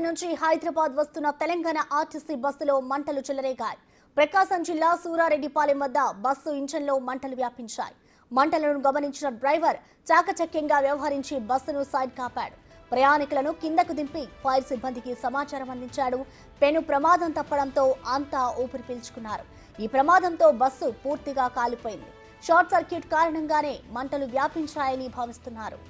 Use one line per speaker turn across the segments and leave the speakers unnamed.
నుంచి హైదరాబాద్ వస్తున్న తెలంగాణ ఆర్టీసీ బస్సులో మంటలు చెలరేగాయి. ప్రకాశం జిల్లా సూరారెడ్డిపాలెం వద్ద బస్సు ఇంజన్లో మంటలు వ్యాపించాయి. మంటలను గమనించిన డ్రైవర్ చాకచక్యంగా వ్యవహరించి బస్సును సైడ్ కాపాడు. ప్రయాణికులను కిందకు దింపి ఫైర్ సిబ్బందికి సమాచారం అందించాడు. పెను ప్రమాదం తప్పడంతో అంతా ఊపిరి పీల్చుకున్నారు. ఈ ప్రమాదంతో బస్సు పూర్తిగా కాలిపోయింది. షార్ట్ సర్క్యూట్ కారణంగానే మంటలు వ్యాపించాయని భావిస్తున్నారు.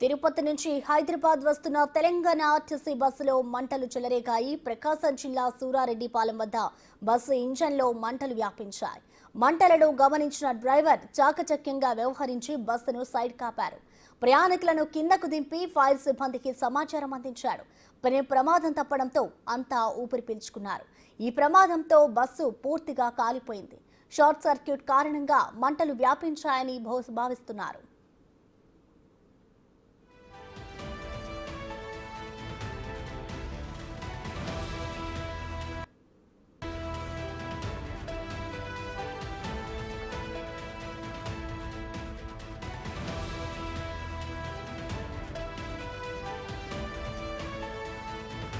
తిరుపతి నుంచి హైదరాబాద్ వస్తున్న తెలంగాణ ఆర్టీసీ బస్సులో మంటలు చెలరేగాయి. ప్రకాశం జిల్లా సూరారెడ్డిపాలెం వద్ద బస్సు ఇంజన్లో మంటలు వ్యాపించాయి. మంటలను గమనించిన డ్రైవర్ చాకచక్యంగా వ్యవహరించి బస్సును సైడ్ కాపారు. ప్రయాణికులను కిందకు దింపి ఫైర్ సిబ్బందికి సమాచారం అందించాడు. ప్రమాదం తప్పడంతో అంతా ఊపిరి పీల్చుకున్నారు. ఈ ప్రమాదంతో బస్సు పూర్తిగా కాలిపోయింది. షార్ట్ సర్క్యూట్ కారణంగా మంటలు వ్యాపించాయని భావిస్తున్నారు.